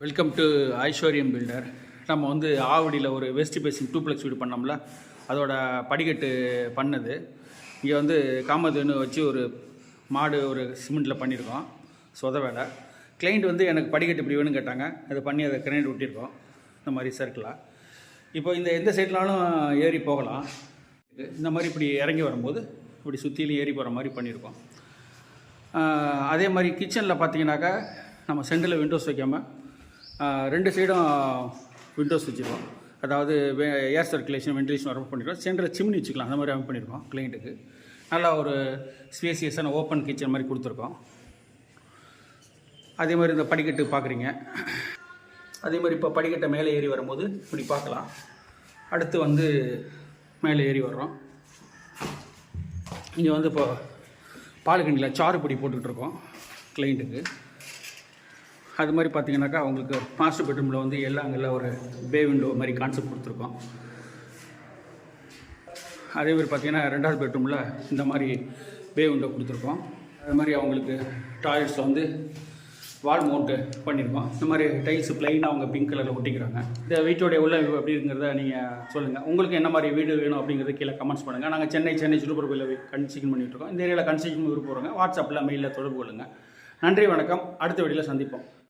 Welcome to ஐஸ்வர்யம் filter. நம்ம வந்து ஆவடியில் ஒரு வெஸ்ட் பேசிங் டூப்ளெக்ஸ் வீடு பண்ணோம்ல, அதோட படிக்கட்டு பண்ணது. இங்கே வந்து காமதேனு வச்சு ஒரு மாடு ஒரு சிமெண்ட்டில் பண்ணியிருக்கோம், சொத வேலை. கிளைண்ட் வந்து எனக்கு படிக்கட்டு இப்படி வேணும்னு கேட்டாங்க, அதை பண்ணி அதை கிரைண்ட் விட்டிருக்கோம் இந்த மாதிரி சர்க்கிளாக. இப்போ இந்த எந்த சைட்லாலும் ஏறி போகலாம். இந்த மாதிரி இப்படி இறங்கி வரும்போது இப்படி சுற்றிலும் ஏறி போகிற மாதிரி பண்ணியிருக்கோம். அதே மாதிரி கிச்சனில் பார்த்தீங்கன்னாக்கா நம்ம சென்டரில் விண்டோஸ் வைக்காமல் ரெண்டு சைடும் விண்டோஸ் வச்சுருக்கோம். அதாவது ஏர் சர்க்குலேஷன் வென்டிலேஷன் வர பண்ணியிருக்கோம். சென்டரில் சிம்னி வச்சுக்கலாம், அந்த மாதிரி அமைப்பு பண்ணியிருக்கோம். கிளைண்ட்டுக்கு நல்லா ஒரு ஸ்பேசியஸான ஓப்பன் கிச்சன் மாதிரி கொடுத்துருக்கோம். அதே மாதிரி இந்த படிக்கட்டு பார்க்குறீங்க. அதே மாதிரி இப்போ படிக்கட்டை மேலே ஏறி வரும்போது இப்படி பார்க்கலாம். அடுத்து வந்து மேலே ஏறி வர்றோம். இங்கே வந்து இப்போ பாலுக்கண்டியில் சாறுப்பொடி போட்டுக்கிட்டுருக்கோம் கிளைண்ட்டுக்கு. அது மாதிரி பார்த்தீங்கன்னாக்கா அவங்களுக்கு மாஸ்டர் பெட்ரூமில் வந்து எல்லாம் ஒரு பே விண்டோ மாதிரி கான்செப்ட் கொடுத்துருக்கோம். அதே மாதிரி பார்த்தீங்கன்னா ரெண்டாவது பெட்ரூமில் இந்த மாதிரி பே விண்டோ கொடுத்துருக்கோம். அது மாதிரி அவங்களுக்கு டாய்லெட்ஸில் வந்து வால் மவுண்ட்டு பண்ணியிருக்கோம். இந்த மாதிரி டைல்ஸ் ப்ளைனாக அவங்க பிங்க் கலரில் ஒட்டிக்கிறாங்க. இந்த வீட்டோடைய உள்ள அப்படிங்கிறத நீங்கள் சொல்லுங்கள். உங்களுக்கு என்ன மாதிரி வீடு வேணும் அப்படிங்கிறத கீழே கமெண்ட்ஸ் பண்ணுங்கள். நாங்கள் சென்னை சிலுப்பூர் கோயிலில் கன்ஸ்ட்ரக்ஷன் பண்ணிகிட்ருக்கோம். இந்த ஏரியாவில் கன்ஸ்ட்ரக்ஷன் விருப்பம் போகிறோங்க. வாட்ஸ்அப்பில் மெயிலில் தொடர்பு கொள்ளுங்கள். நன்றி, வணக்கம். அடுத்த வீடியோவில் சந்திப்போம்.